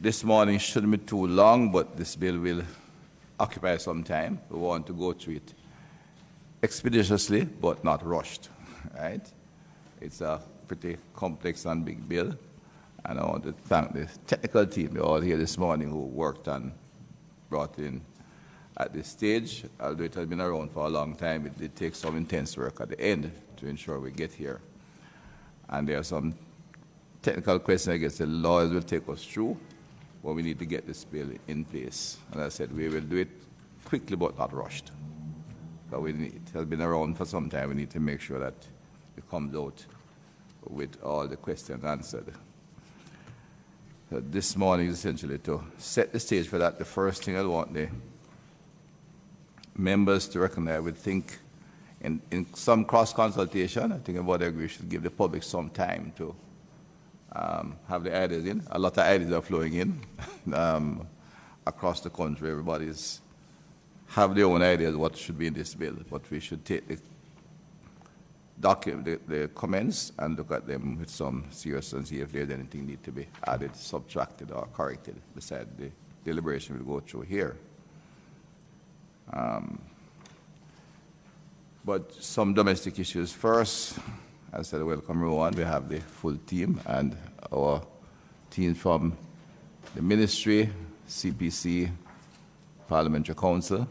this morning shouldn't be too long, but this bill will occupy some time. We want to go through it expeditiously, but not rushed, right? It's a pretty complex and big bill, and I want to thank the technical team. They're all here this morning who worked and brought in at this stage. Although it has been around for a long time, it did take some intense work at the end to ensure we get here. And there are some technical questions I guess the lawyers will take us through, but we need to get this bill in place. And I said we will do it quickly but not rushed. But it has been around for some time. We need to make sure that it comes out with all the questions answered. So this morning is essentially to set the stage for that. The first thing I want the members to recognize, I would think in some cross-consultation, I think everybody agrees, should give the public some time to have the ideas in. A lot of ideas are flowing in across the country. Everybody's have their own ideas what should be in this bill, but we should take the document, the comments, and look at them with some seriousness and see if there's anything need to be added, subtracted, or corrected besides the deliberation we'll go through here. But some domestic issues first. I said, welcome everyone. We have the full team and our team from the ministry, CPC, Parliamentary Council,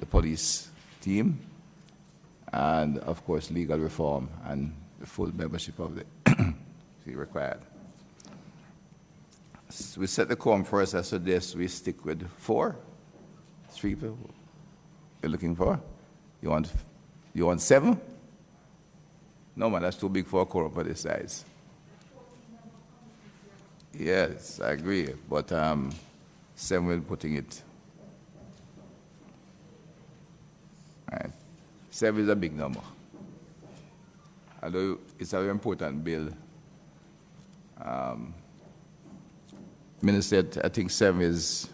the police team, and of course legal reform and the full membership of the required. So we set the quorum first. I suggest we stick with 3 people. You're looking for? You want 7? No man, that's too big for a quorum for this size. Yes, I agree. But 7 will putting it. Right. 7 is a big number. Although it's a very important bill. Minister, I think 7 is.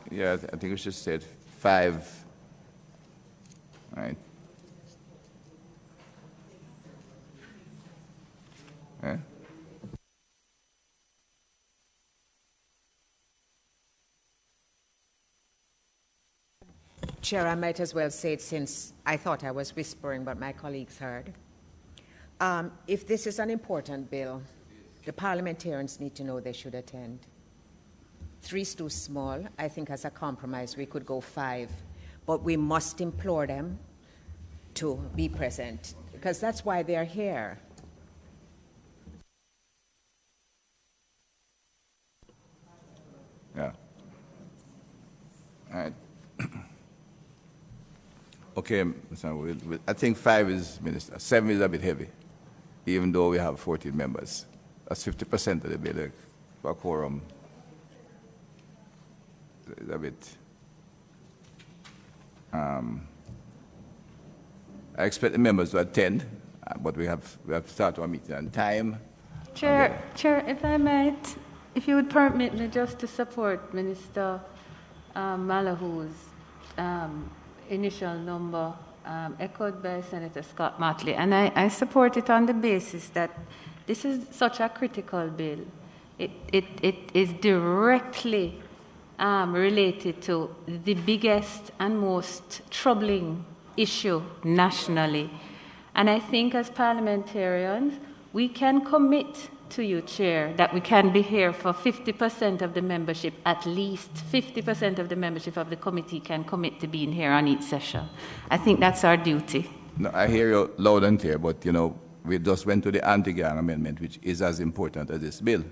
Yeah, I think we should say 5. Right. Yeah. Chair, I might as well say it since I thought I was whispering, but my colleagues heard. If this is an important bill, the parliamentarians need to know they should attend. 3 is too small. I think as a compromise we could go 5, but we must implore them to be present because that's why they're here. Yeah. All right. Okay, so I think 5 is, Minister. 7 is a bit heavy, even though we have 14 members. That's 50% of the bill for quorum. It's a bit. I expect the members to attend, but we have to start our meeting on time. Chair, if I might, if you would permit me just to support Minister Malahou's initial number echoed by Senator Scott Motley, and I support it on the basis that this is such a critical bill. It is directly related to the biggest and most troubling issue nationally. And I think as parliamentarians, we can commit to you, Chair, that we can be here for 50% of the membership, at least 50% of the membership of the committee can commit to being here on each session. I think that's our duty. No, I hear you loud and clear, but, we just went to the anti-gang amendment, which is as important as this bill.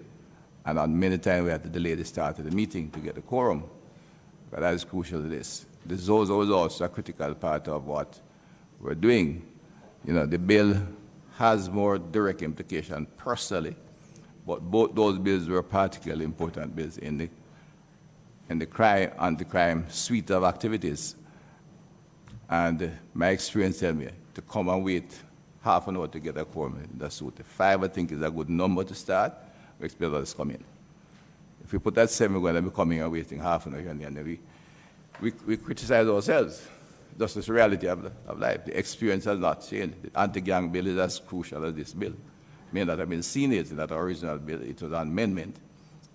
And on many times we had to delay the start of the meeting to get the quorum. But that is crucial to this. This is also a critical part of what we're doing. The bill has more direct implication personally, but both those bills were particularly important bills in the anti-crime suite of activities. And my experience tells me to come and wait half an hour to get a quorum, that's suit. 5, I think, is a good number to start. We expect others to come in. If we put that 7, we're going to be coming and waiting half an hour, and then we criticize ourselves. just the reality of life. The experience has not changed. The anti-gang bill is as crucial as this bill. May not have been seen it in that original bill. It was an amendment.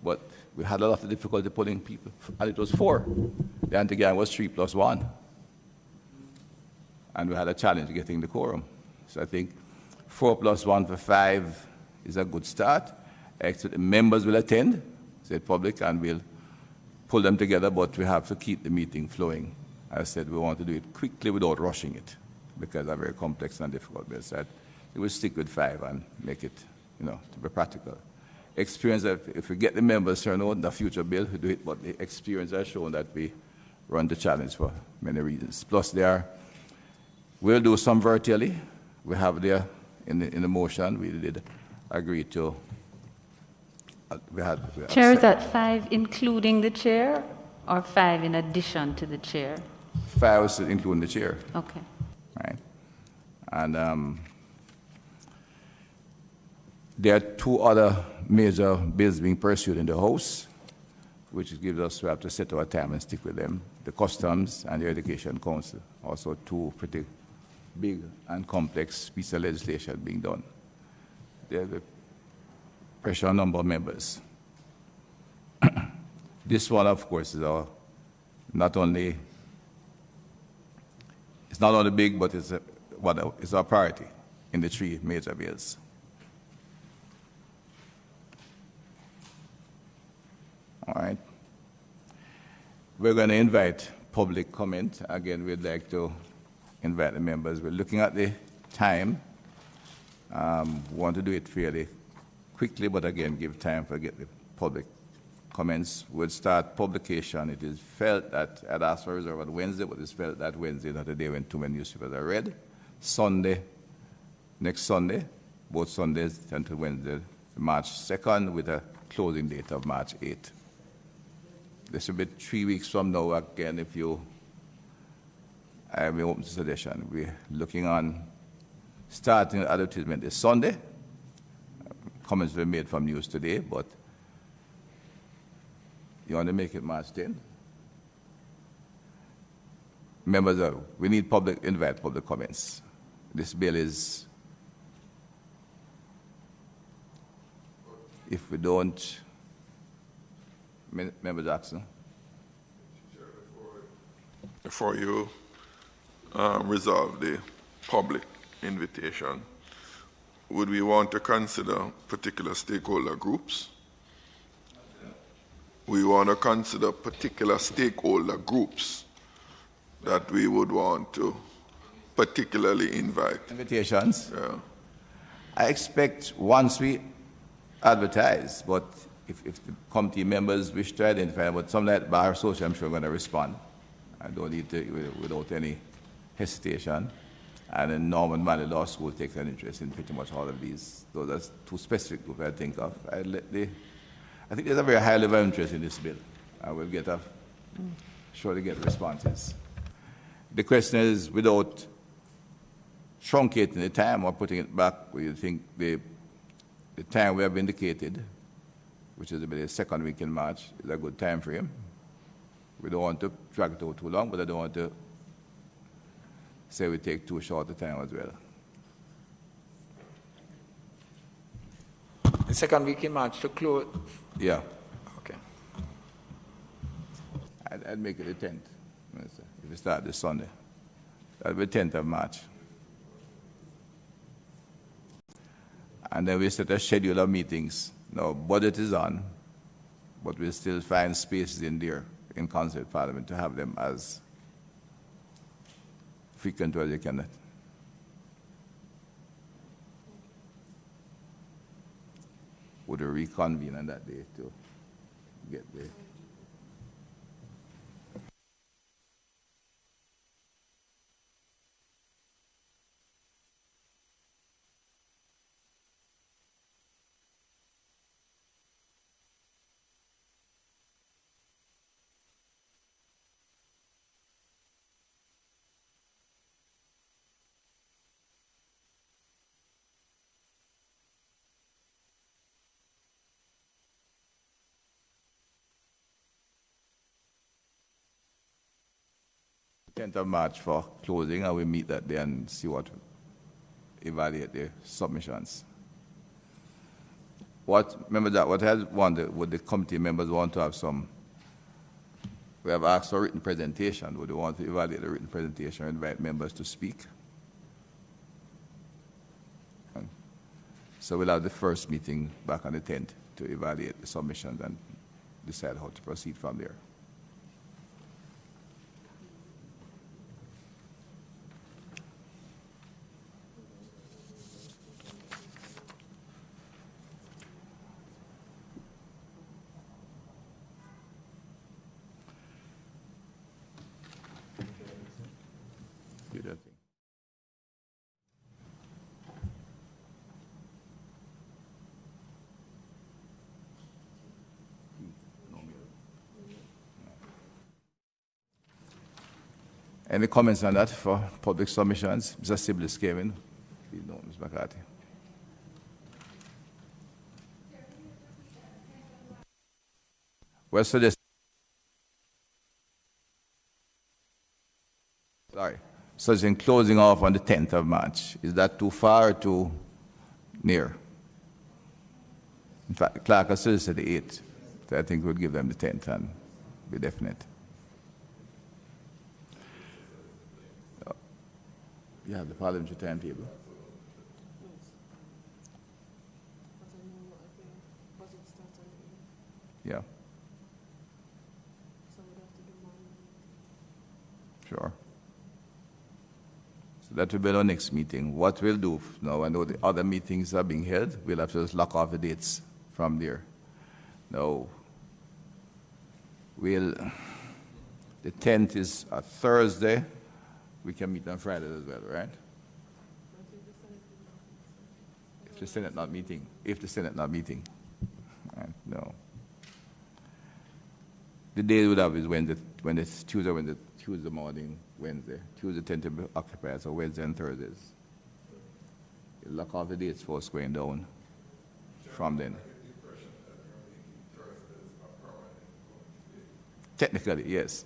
But we had a lot of difficulty pulling people, and it was 4. The anti-gang was 3 plus 1. And we had a challenge getting the quorum. So I think 4 plus 1 for 5 is a good start. Actually, the members will attend, said public, and we'll pull them together, but we have to keep the meeting flowing. As I said, we want to do it quickly without rushing it, because they're very complex and difficult. But I said, we will stick with 5 and make it, to be practical. Experience that if we get the members turned out in the future bill, we do it, but the experience has shown that we run the challenge for many reasons. Plus, we'll do some virtually. We have there in the motion, we did agree to. We had Chair, is that 5 including the chair or 5 in addition to the chair? 5 is including the chair. Okay. Right. And there are 2 other major bills being pursued in the House, which gives us, we have to set our time and stick with them. The Customs and the Education Council, also 2 pretty big and complex pieces of legislation being done. There's a pressure on number of members. This one, of course, is not only big, but it's our priority in the 3 major bills. All right. We're going to invite public comment. Again, we'd like to invite the members. We're looking at the time. We want to do it fairly quickly, but again, give time for get the public comments. We'll start publication. It is felt that I'd asked for a reserve on Wednesday, but it's felt that Wednesday is not a day when too many newspapers are read. Next Sunday, both Sundays until Wednesday, March 2nd, with a closing date of March 8th. This will be 3 weeks from now, again, if you have open to suggestion. We're looking on starting advertisement this Sunday. Comments were made from news today, but you want to make it March 10? Members, we need invite public comments. This bill is, if we don't, Member Jackson. Before you resolve the public invitation, would we want to consider particular stakeholder groups? We want to consider particular stakeholder groups that we would want to particularly invite. Invitations? Yeah. I expect once we advertise, but if the committee members wish to identify, but some that Bar Association, I'm sure, are going to respond. I don't need to, without any hesitation. And then Norman Valley Law School takes an interest in pretty much all of these. Those are 2 specific groups I think of. I think there's a very high level of interest in this bill. I will surely get responses. The question is, without truncating the time or putting it back, where you think the time we have indicated, which is about the 2nd week in March, is a good time frame. We don't want to drag it out too long, but I don't want to say we take too short a time as well. The 2nd week in March to close? Yeah. Okay. I'd make it the 10th, Minister, if we start this Sunday. That'll be 10th of March. And then we set a schedule of meetings. Now, budget is on, but we still find spaces in there in Council of Parliament to have them as frequent as you can. Would we reconvene on that day to get the 10th of March for closing, and we meet that day and see what, evaluate the submissions. Remember that, what I wondered, would the committee members want to have some, we have asked for written presentation. Would they want to evaluate the written presentation and invite members to speak? So we'll have the first meeting back on the 10th to evaluate the submissions and decide how to proceed from there. Do that thing. Any comments on that for public submissions? Mr. Sibley came in. No, Ms. McCarthy. Well, so this. Sorry. So it's in closing off on the 10th of March. Is that too far or too near? In fact, the clerk has said the 8th. So I think we'll give them the 10th and be definite. You have the parliamentary timetable. Yeah. Sure. So that will be our next meeting. What we'll do now, I know the other meetings are being held, we'll have to just lock off the dates from there. Now, the 10th is a Thursday. We can meet on Friday as well, right? If the Senate not meeting. Right, no. The day would have is Tuesday morning, Wednesday. Tuesday tend to be occupied, so Wednesday and Thursdays. You lock off the dates for us going down from then. Technically, yes.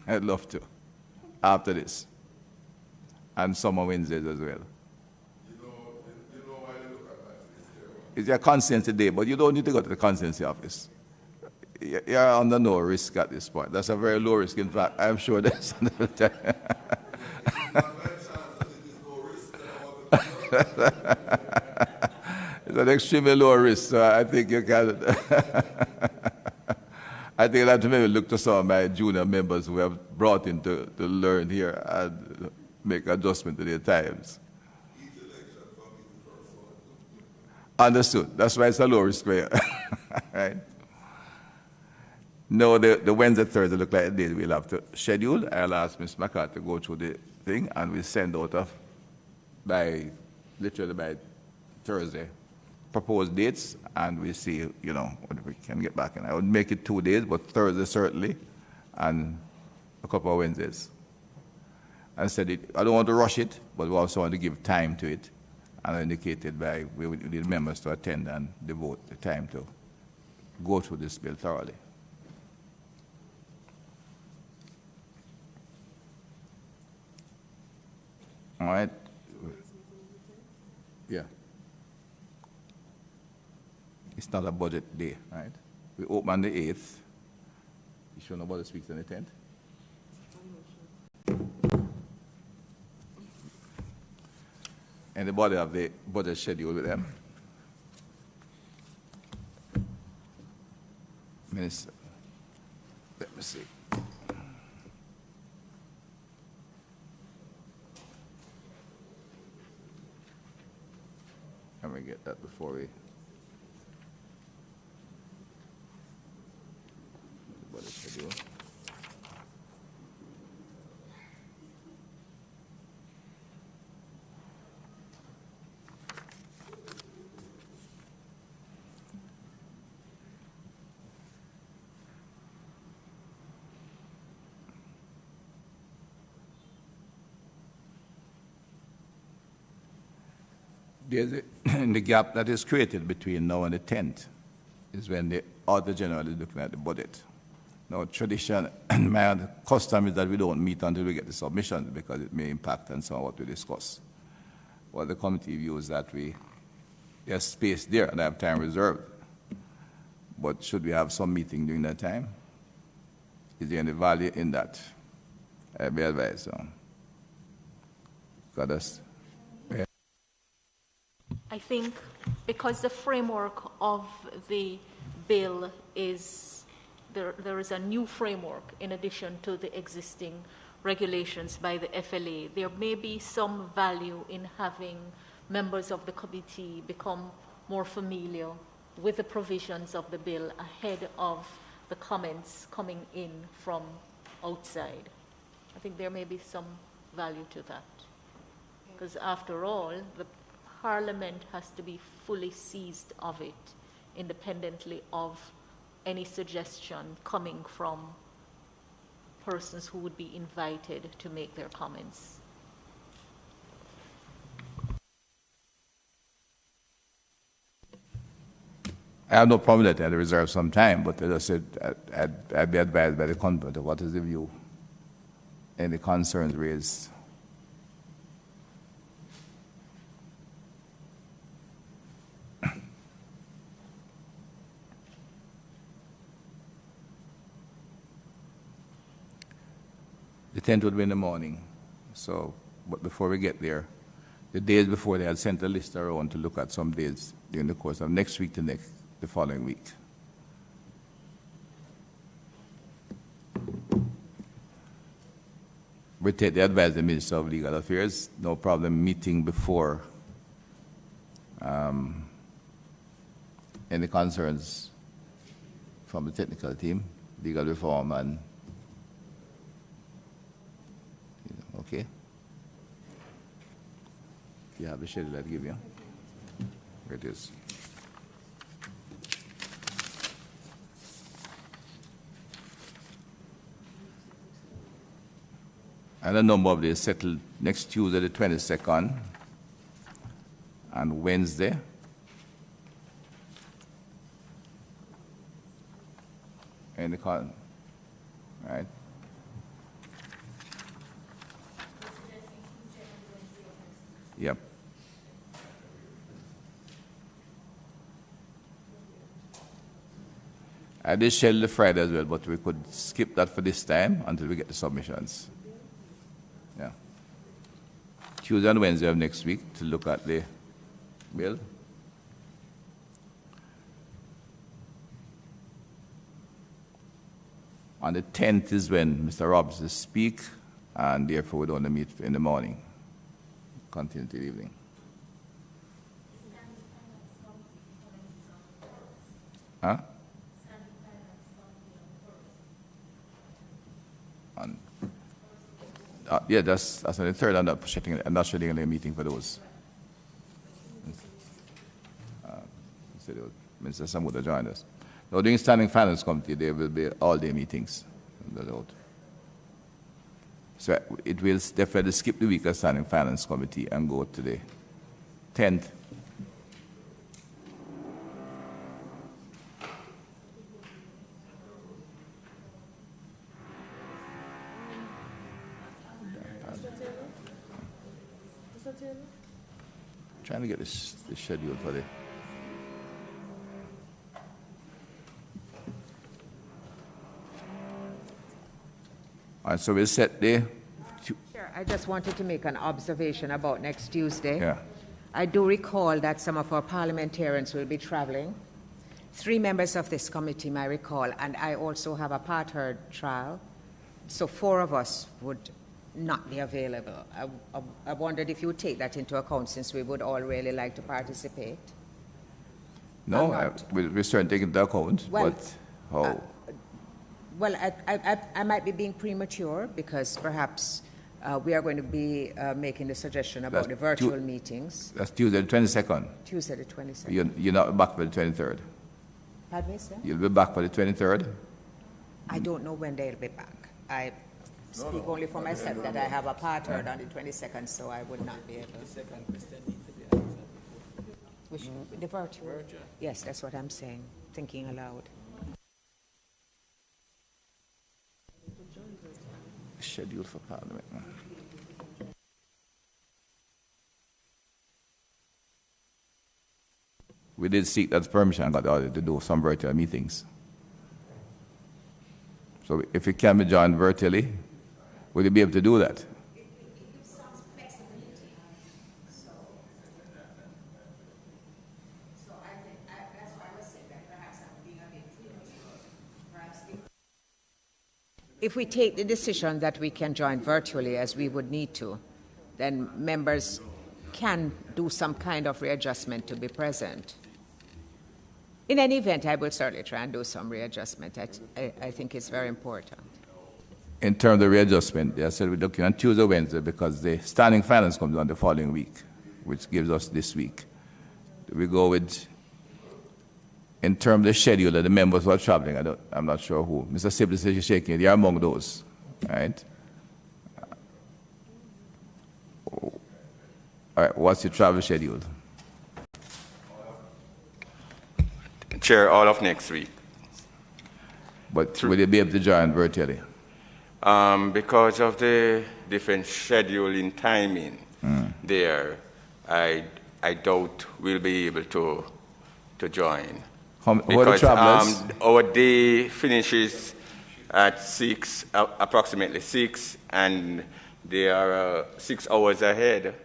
I'd love to. After this. And summer Wednesdays as well. You know why you look at that? It's your constituency day, but you don't need to go to the constituency office. You're under no risk at this point. That's a very low risk. In fact, I'm sure there's another time. It's an extremely low risk, so I think you can. I think I'll have to maybe look to some of my junior members who have brought in to learn here and make adjustment to their times. Understood. That's why it's a low risk way. Right? No, the Wednesday, Thursday look like a day we'll have to schedule. I'll ask Ms. McCarthy to go through the thing and we'll send out literally by Thursday proposed dates and we'll see, what we can get back in. I would make it 2 days, but Thursday certainly and a couple of Wednesdays. And said I don't want to rush it, but we also want to give time to it. And I indicated we need members to attend and devote the time to go through this bill thoroughly. All right. Yeah. It's not a budget day, right? We open on the 8th. You sure nobody speaks on the 10th? Anybody have the budget schedule with them? Minister, let me see. Can we get that before we? Budget schedule. The gap that is created between now and the 10th is when the Auditor General is looking at the budget. No, tradition, my custom is that we don't meet until we get the submissions because it may impact on some of what we discuss. Well, the committee views that there's space there and I have time reserved. But should we have some meeting during that time? Is there any value in that? I'd be advised. I think because the framework of the bill is, there is a new framework in addition to the existing regulations by the FLA, there may be some value in having members of the committee become more familiar with the provisions of the bill ahead of the comments coming in from outside. I think there may be some value to that. Because after all, the Parliament has to be fully seized of it, independently of any suggestion coming from persons who would be invited to make their comments. I have no problem that I reserve some time, but as I said, I'd be advised by the content of what is the view, any concerns raised. The 10th would be in the morning. So, but before we get there, the days before they had sent a list around to look at some days during the course of next week to the following week. We take the advice of the Minister of Legal Affairs, no problem meeting before any concerns from the technical team, legal reform and okay. You have the schedule I'll give you. Here it is. And a number of days settled next Tuesday, the 22nd, and Wednesday. And right? Yep. I did schedule the Friday as well, but we could skip that for this time until we get the submissions. Yeah. Tuesday and Wednesday of next week to look at the bill. On the 10th is when Mr. Roberts will speak, and therefore we don't meet in the morning. Continue till evening. Huh? Yeah, that's on the 3rd. I'm not scheduling a meeting for those. Mr. Samuda joined us. Now, during Standing Finance Committee, there will be all-day meetings. So it will definitely skip the week of Standing Finance Committee and go to the 10th. Trying to get this schedule for the. All right, so we'll set the. Sure, I just wanted to make an observation about next Tuesday. Yeah. I do recall that some of our parliamentarians will be traveling. 3 members of this committee, I recall, and I also have a part-heard trial. So 4 of us would not be available. I wondered if you would take that into account, since we would all really like to participate. No, we're certainly taking into account, well, but how? Well, I might be being premature because perhaps we are going to be making the suggestion about the virtual meetings. That's Tuesday the 22nd. Tuesday the 22nd. You're not back for the 23rd. Pardon me, sir? You'll be back for the 23rd? I don't know when they'll be back. I speak only for myself that I have a part heard on the 22nd, so I would not be able. The virtual? Yes, that's what I'm saying, thinking aloud. schedule for Parliament? We did seek that permission and got the order to do some virtual meetings. So if it can be joined virtually, will you be able to do that? If we take the decision that we can join virtually, as we would need to, then members can do some kind of readjustment to be present. In any event, I will certainly try and do some readjustment. I think it's very important. In terms of readjustment, I said we're looking on Tuesday, Wednesday, because the standing finance comes on the following week, which gives us this week. We go with, in terms of the schedule of the members who are traveling, I'm not sure who. Mr. Sibley says you're shaking it. You're among those, right? All right, what's your travel schedule? Chair, all of next week. But will you be able to join virtually? Because of the different scheduling timing there, I doubt we'll be able to join. Who are the travelers? Our day finishes at 6, approximately 6, and they are 6 hours ahead.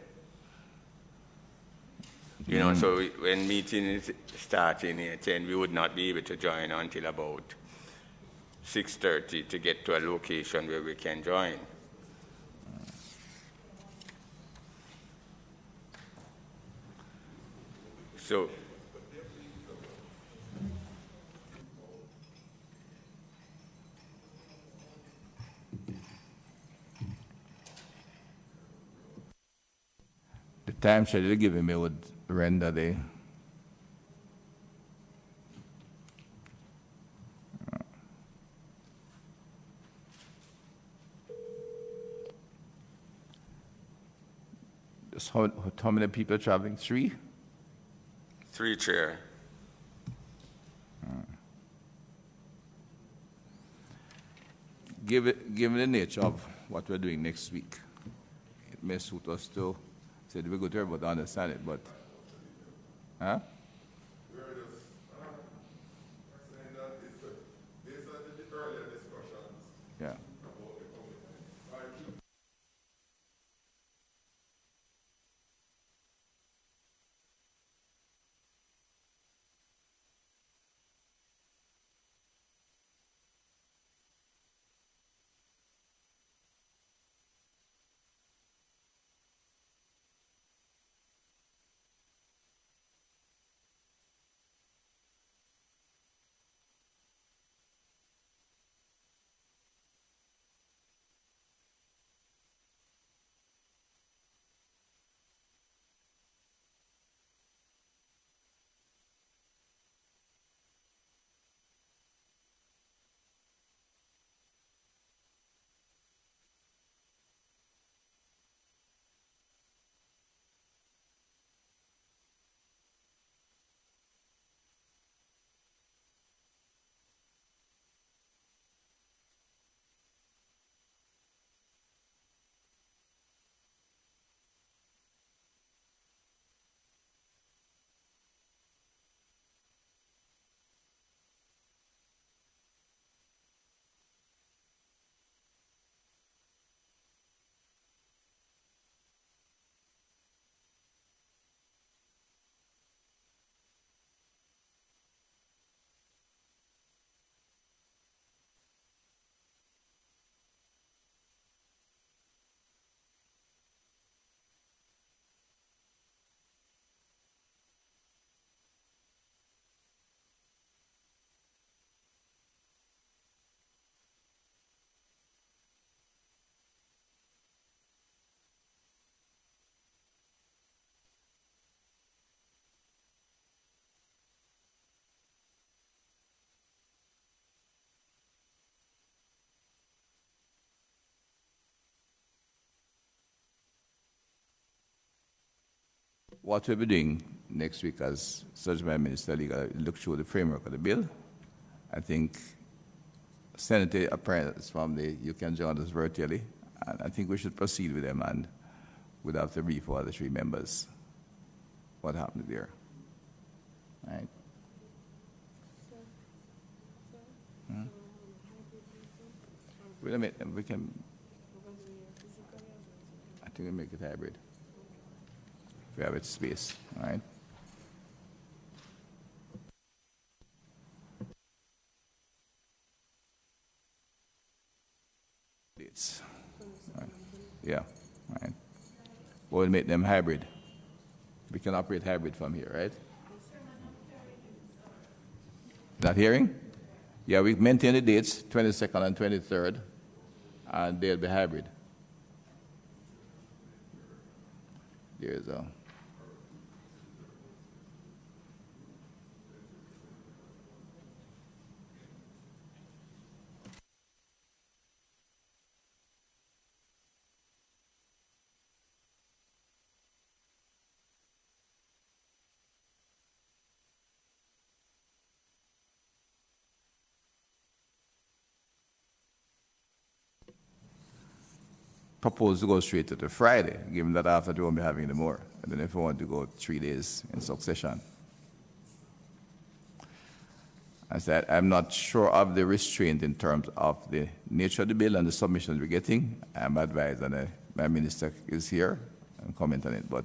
You know, so when meeting is starting at 10, we would not be able to join until about 6:30 to get to a location where we can join. So, the time schedule you're giving me would render the just how many people are traveling? 3? 3, Chair. Given the nature of what we're doing next week, it may suit us to say we're good to everybody to understand it, but huh? Yeah. What we'll be doing next week as Surgeon by Minister Legal, look through the framework of the bill. I think Senator apprentice from the, you can join us virtually, And I think we should proceed with them, and we'd have to brief all the 3 members what happened there. Right? Wait a minute, we can, I think we make it hybrid. If we have it space, all right? Dates. Right. Yeah, all right. We'll make them hybrid. We can operate hybrid from here, right? Not hearing? Yeah, we maintain the dates, 22nd and 23rd, and they'll be hybrid. There's a... Propose to go straight to the Friday, given that after we won't be having any more. And then if we want to go 3 days in succession. I said, I'm not sure of the restraint in terms of the nature of the bill and the submissions we're getting. I'm advised, and my minister is here and comment on it, but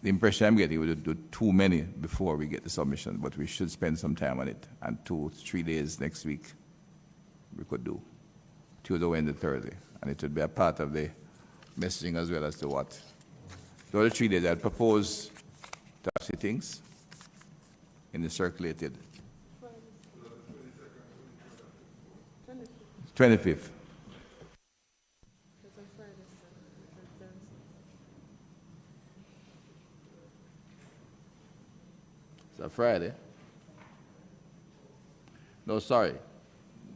the impression I'm getting, we would do too many before we get the submission, but we should spend some time on it, and 2-3 days next week we could do. Tuesday, Wednesday, Thursday, and it would be a part of the messaging as well as to what. The other 3 days, I'd propose to have sittings in the circulated. 25th. It's a Friday. No, sorry.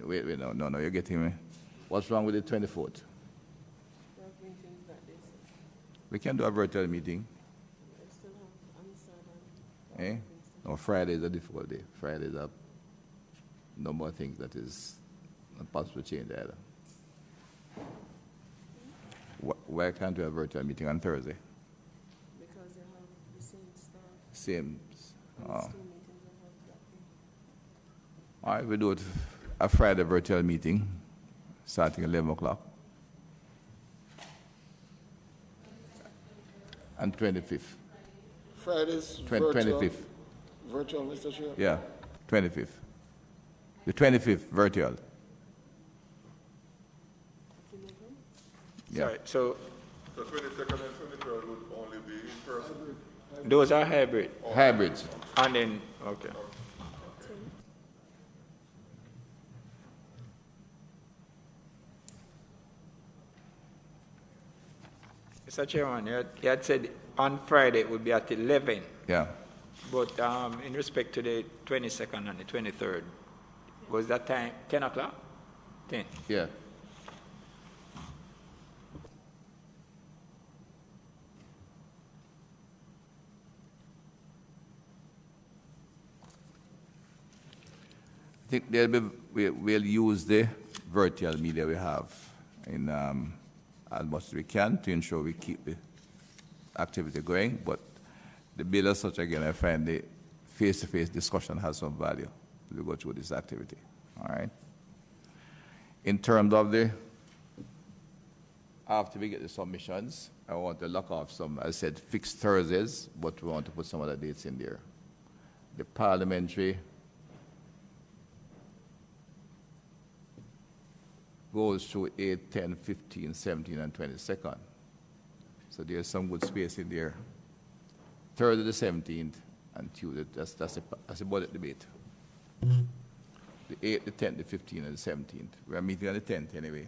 Wait, no, you're getting me. What's wrong with the 24th? We can do a virtual meeting. Eh? No, Friday is a difficult day. Friday is a number of things that is not possible to change either. Why can't we have a virtual meeting on Thursday? Because they have the same stuff. Same. And Oh. still meetings will have that day. All right, we do it a Friday virtual meeting starting at 11 o'clock. And 25th. Friday's 25th. virtual, Mr. Chair? Yeah, 25th. The 25th virtual. Yeah. Sorry, so The 22nd and 23rd would only be in person. those are hybrid. Hybrids. And then, okay. Mr. Chairman, you had said on Friday it would be at 11, Yeah. but in respect to the 22nd and the 23rd, was that time 10 o'clock? 10. Yeah. I think we'll use the virtual media we have in as much as we can to ensure we keep the activity going. But the bill as such, again, I find the face-to-face discussion has some value as we go through this activity. All right. In terms of after we get the submissions, I want to lock off some, I said, fixed Thursdays, but we want to put some other dates in there. The parliamentary goes through 8, 10, 15, 17, and 22nd. So there's some good space in there. Thursday the 17th and Tuesday, that's a budget debate. The 8th, the 10th, the 15th, and the 17th. We are meeting on the 10th anyway.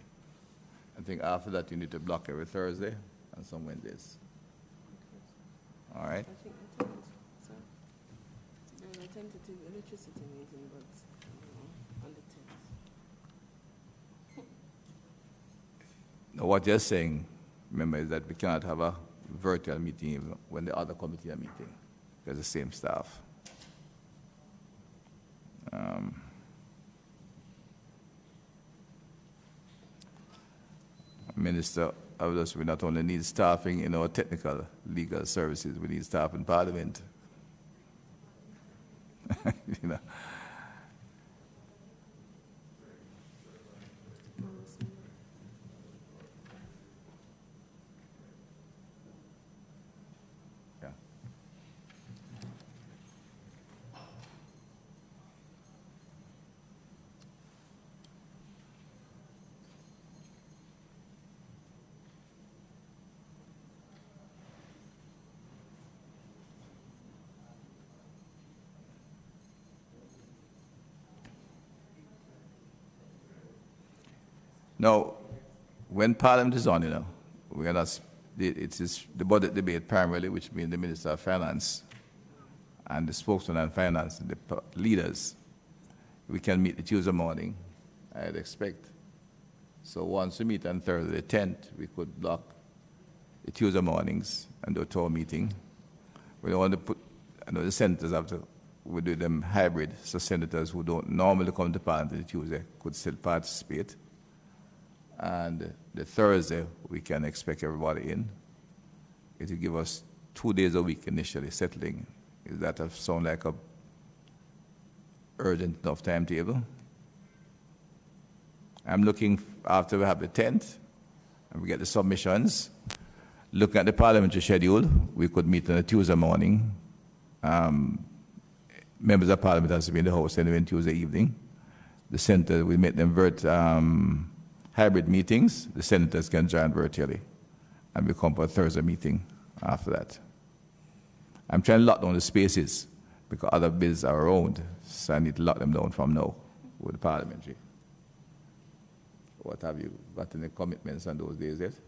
I think after that you need to block every Thursday and some Wednesdays. All right? I think the 10th, sir. There's a tentative electricity meeting, but on the 10th. Now, what you're saying, remember, is that we cannot have a virtual meeting even when the other committee are meeting. Because the same staff. Minister of this, we not only need staffing in our technical legal services, we need staff in Parliament. You know. Yeah. Now, when Parliament is on, you know, we are not, it is the budget debate primarily, which means the Minister of Finance and the spokesman on finance, the leaders. We can meet the Tuesday morning, I'd expect. So once we meet on Thursday the 10th, we could block the Tuesday mornings and do a tour meeting. We don't want to put, I know the senators have to, we do them hybrid, so senators who don't normally come to Parliament on Tuesday could still participate. And the Thursday, we can expect everybody in. It will give us 2 days a week initially settling. Does that sound like a urgent enough timetable? I'm looking, after we have the 10th, and we get the submissions, looking at the parliamentary schedule, we could meet on a Tuesday morning. Members of Parliament has to be in the House anyway on Tuesday evening. The Senator, we make them hybrid meetings. The senators can join virtually, and we come for a Thursday meeting after that. I'm trying to lock down the spaces because other bills are around, so I need to lock them down from now with the parliamentary. What have you got any commitments on those days yet? For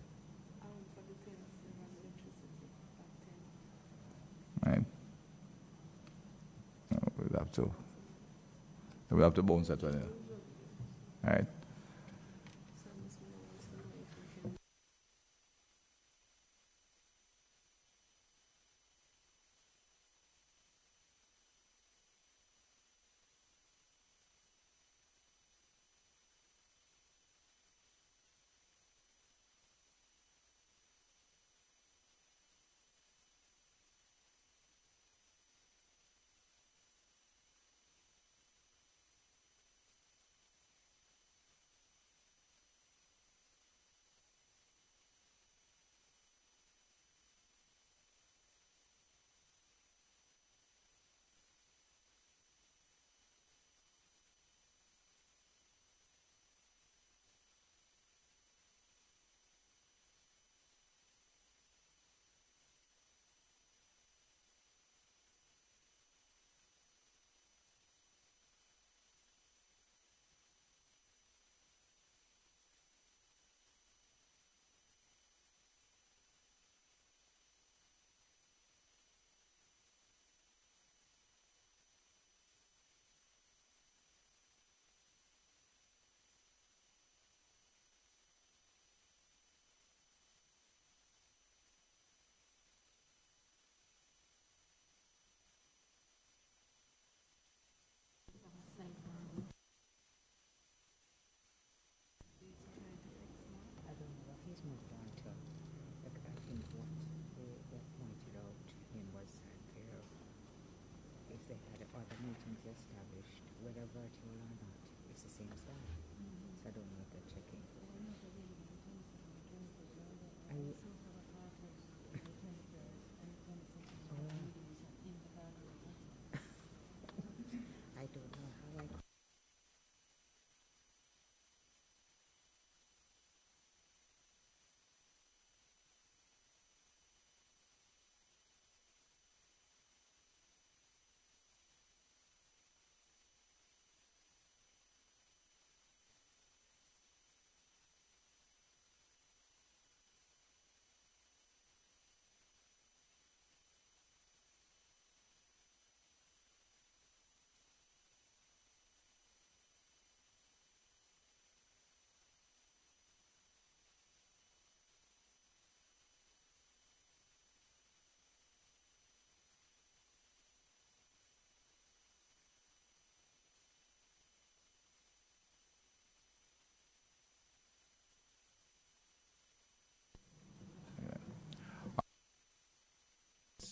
the 10th, we have electricity at 10. Right. We'll have to bounce that one. Yeah. All right.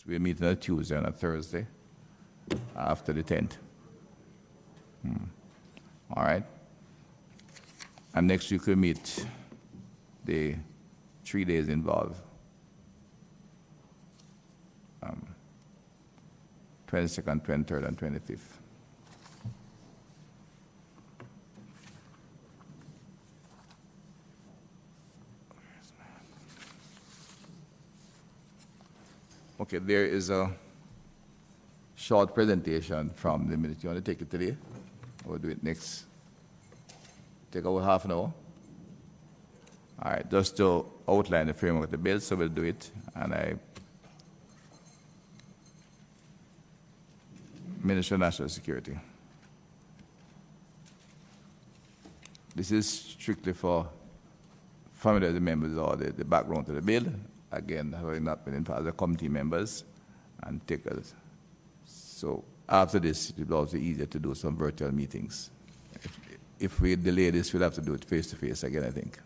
We're meeting on a Tuesday and a Thursday after the 10th. All right. And next week we meet the 3 days involved. 22nd, 23rd, and 25th. Okay, there is a short presentation from the minister. You want to take it today? Or do it next? Take about half an hour? All right, just to outline the framework of the bill, so we'll do it. And Minister of National Security. This is strictly for familiar members or the background to the bill. Again, having not been in as a committee members and takers. So after this, it will also be easier to do some virtual meetings. If we delay this, we'll have to do it face-to-face again, I think.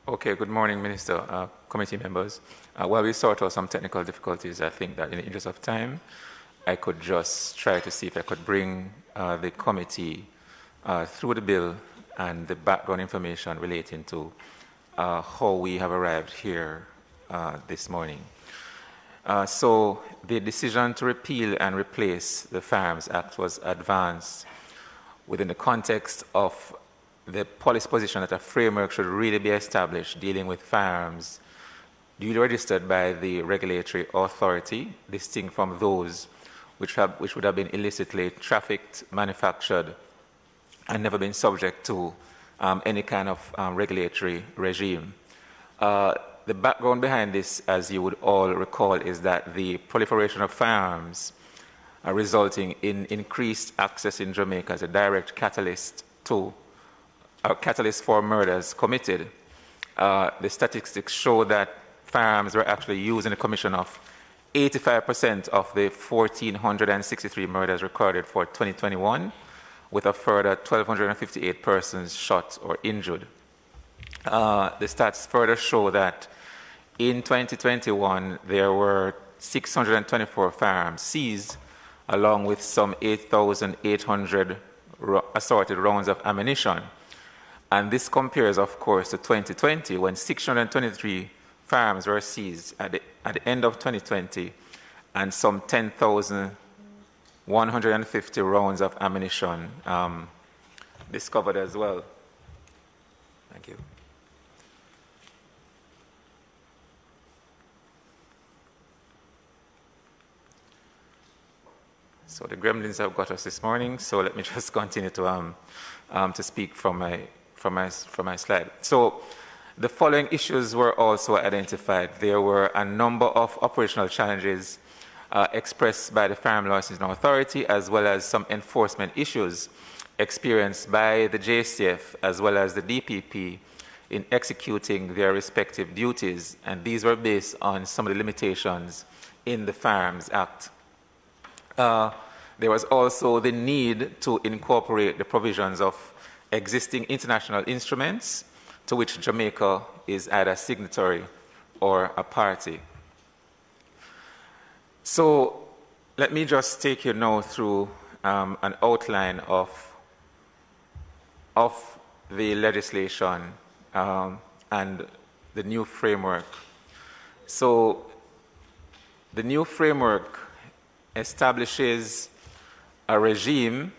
Okay, good morning, Minister, committee members. While we sort out some technical difficulties, I think that in the interest of time, I could just try to see if I could bring the committee through the bill and the background information relating to how we have arrived here this morning. So the decision to repeal and replace the Firearms Act was advanced within the context of the policy position that a framework should really be established dealing with firearms duly registered by the regulatory authority, distinct from those which would have been illicitly trafficked, manufactured, and never been subject to any kind of regulatory regime. The background behind this, as you would all recall, is that the proliferation of firearms are resulting in increased access in Jamaica as a direct catalyst for murders committed. The statistics show that firearms were actually used in the commission of 85% of the 1,463 murders recorded for 2021, with a further 1,258 persons shot or injured. The stats further show that in 2021, there were 624 firearms seized, along with some 8,800 assorted rounds of ammunition. And this compares, of course, to 2020, when 623 firearms were seized at the end of 2020, and some 10,150 rounds of ammunition discovered as well. Thank you. So the gremlins have got us this morning, so let me just continue to speak from my slide. So the following issues were also identified. There were a number of operational challenges expressed by the Firearms Licensing Authority, as well as some enforcement issues experienced by the JCF as well as the DPP in executing their respective duties, and these were based on some of the limitations in the Firearms Act. There was also the need to incorporate the provisions of existing international instruments to which Jamaica is either signatory or a party. So let me just take you now through an outline of the legislation and the new framework. So the new framework establishes a regime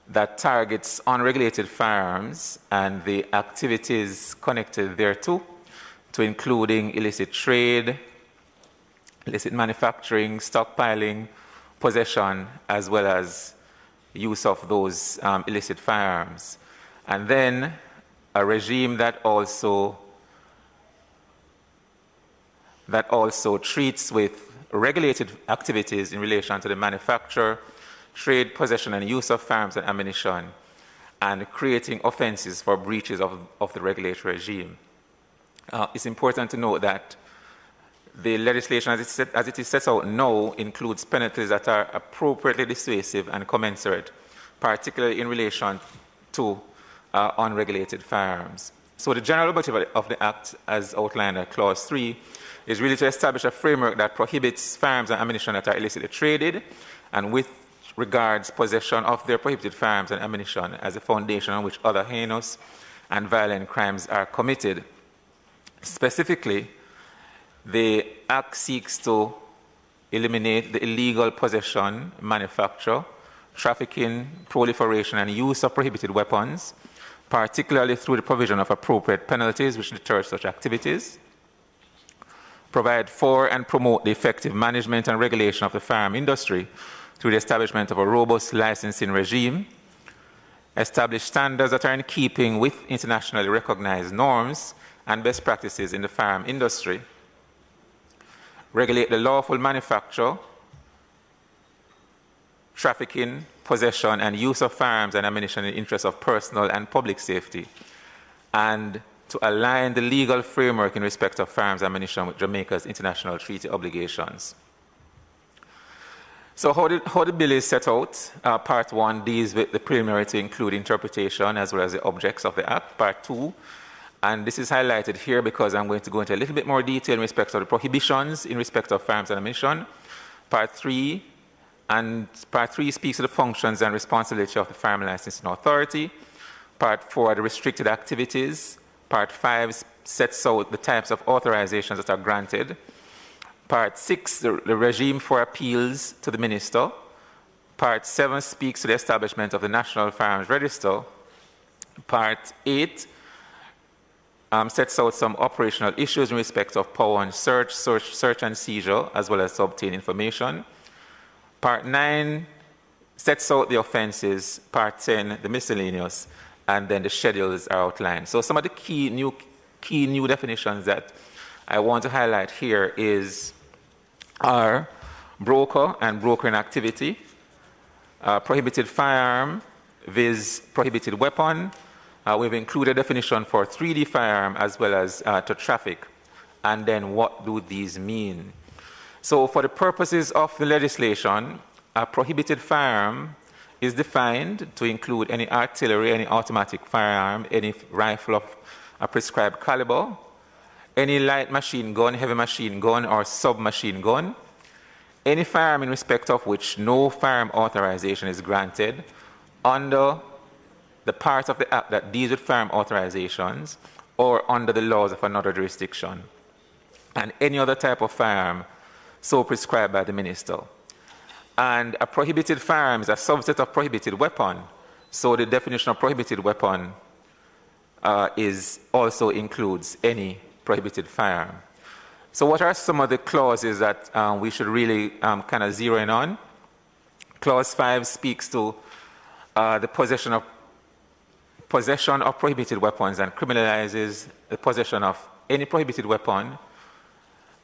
that targets unregulated firearms and the activities connected thereto, to including illicit trade, illicit manufacturing, stockpiling, possession, as well as use of those illicit firearms. And then a regime that also treats with regulated activities in relation to the manufacture, trade, possession, and use of firearms and ammunition, and creating offenses for breaches of the regulatory regime. It's important to note that the legislation as it is set out now includes penalties that are appropriately dissuasive and commensurate, particularly in relation to unregulated firearms. So the general objective of the Act, as outlined at Clause 3, is really to establish a framework that prohibits firearms and ammunition that are illicitly traded, and with regards possession of their prohibited firearms and ammunition as a foundation on which other heinous and violent crimes are committed. Specifically, the Act seeks to eliminate the illegal possession, manufacture, trafficking, proliferation, and use of prohibited weapons, particularly through the provision of appropriate penalties which deter such activities, provide for and promote the effective management and regulation of the firearm industry through the establishment of a robust licensing regime, establish standards that are in keeping with internationally recognized norms and best practices in the firearm industry, regulate the lawful manufacture, trafficking, possession, and use of firearms and ammunition in the interest of personal and public safety, and to align the legal framework in respect of firearms and ammunition with Jamaica's international treaty obligations. So how the bill is set out, Part 1 deals with the preliminary to include interpretation as well as the objects of the Act. Part 2, and this is highlighted here because I'm going to go into a little bit more detail in respect of the prohibitions in respect of firearms and ammunition. Part 3 speaks to the functions and responsibility of the Firearm Licensing Authority. Part 4, the restricted activities. Part 5 sets out the types of authorizations that are granted. Part 6, the regime for appeals to the Minister. Part 7 speaks to the establishment of the National Firearms Register. Part 8 sets out some operational issues in respect of power and search and seizure, as well as to obtain information. Part 9 sets out the offenses. Part 10, the miscellaneous, and then the schedules are outlined. So some of the key new definitions that I want to highlight here are broker and brokering activity, prohibited firearm, viz. Prohibited weapon. We've included a definition for 3D firearm as well as to traffic. And then what do these mean? So for the purposes of the legislation, a prohibited firearm is defined to include any artillery, any automatic firearm, any rifle of a prescribed caliber, any light machine gun, heavy machine gun, or submachine gun, any firearm in respect of which no firearm authorization is granted under the part of the Act that deals with firearm authorizations or under the laws of another jurisdiction, and any other type of firearm so prescribed by the Minister. And a prohibited firearm is a subset of prohibited weapon, so the definition of prohibited weapon also includes any prohibited firearm. So what are some of the clauses that we should really kind of zero in on? Clause 5 speaks to the possession of prohibited weapons and criminalizes the possession of any prohibited weapon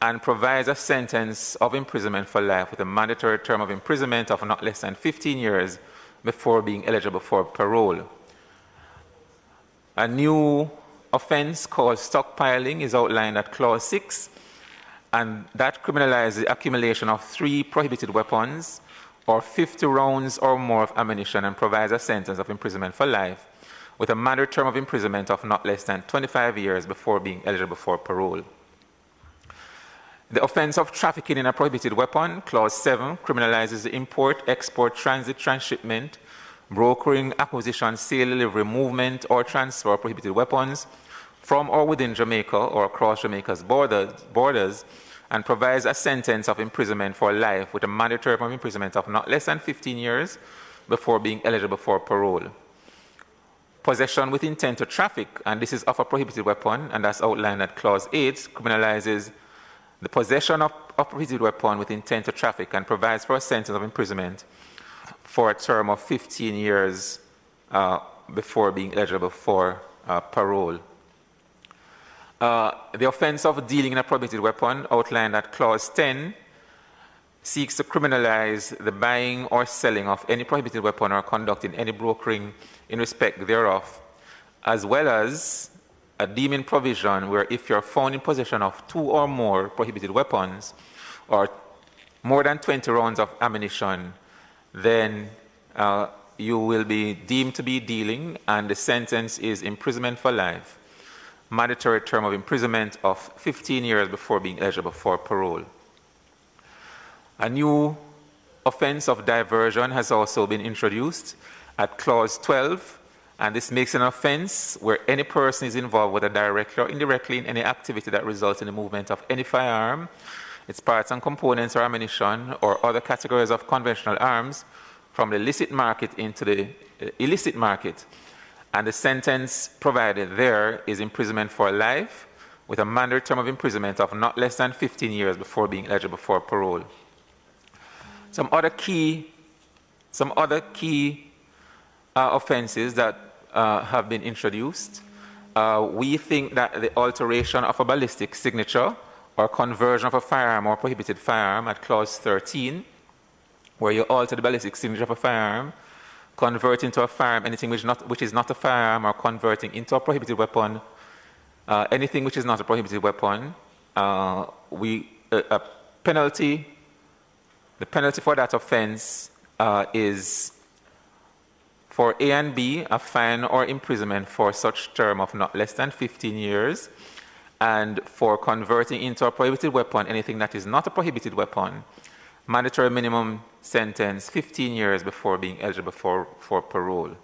and provides a sentence of imprisonment for life with a mandatory term of imprisonment of not less than 15 years before being eligible for parole. A new offense called stockpiling is outlined at Clause 6, and that criminalizes the accumulation of 3 prohibited weapons or 50 rounds or more of ammunition and provides a sentence of imprisonment for life with a mandatory term of imprisonment of not less than 25 years before being eligible for parole. The offense of trafficking in a prohibited weapon, Clause 7, criminalizes the import, export, transit, transshipment, brokering, acquisition, sale, delivery, movement, or transfer of prohibited weapons from or within Jamaica or across Jamaica's borders, and provides a sentence of imprisonment for life with a mandatory term of imprisonment of not less than 15 years before being eligible for parole. Possession with intent to traffic, and this is of a prohibited weapon, and that's outlined at Clause 8, criminalizes the possession of a prohibited weapon with intent to traffic and provides for a sentence of imprisonment for a term of 15 years before being eligible for parole. The offense of dealing in a prohibited weapon, outlined at Clause 10, seeks to criminalize the buying or selling of any prohibited weapon or conducting any brokering in respect thereof, as well as a deeming provision where if you're found in possession of 2 or more prohibited weapons or more than 20 rounds of ammunition, then you will be deemed to be dealing, and the sentence is imprisonment for life, mandatory term of imprisonment of 15 years before being eligible for parole. A new offense of diversion has also been introduced at Clause 12, and this makes an offense where any person is involved, whether directly or indirectly, in any activity that results in the movement of any firearm, its parts and components or ammunition, or other categories of conventional arms from the licit market into the illicit market. And the sentence provided there is imprisonment for life with a mandatory term of imprisonment of not less than 15 years before being eligible for parole. Some other key offenses that have been introduced. We think that the alteration of a ballistic signature or conversion of a firearm or prohibited firearm at Clause 13, where you alter the ballistic signature of a firearm, convert into a firearm anything which is not a firearm, or converting into a prohibited weapon anything which is not a prohibited weapon, the penalty for that offense is for A and B, a fine or imprisonment for such term of not less than 15 years, and for converting into a prohibited weapon anything that is not a prohibited weapon, mandatory minimum sentence 15 years before being eligible for parole.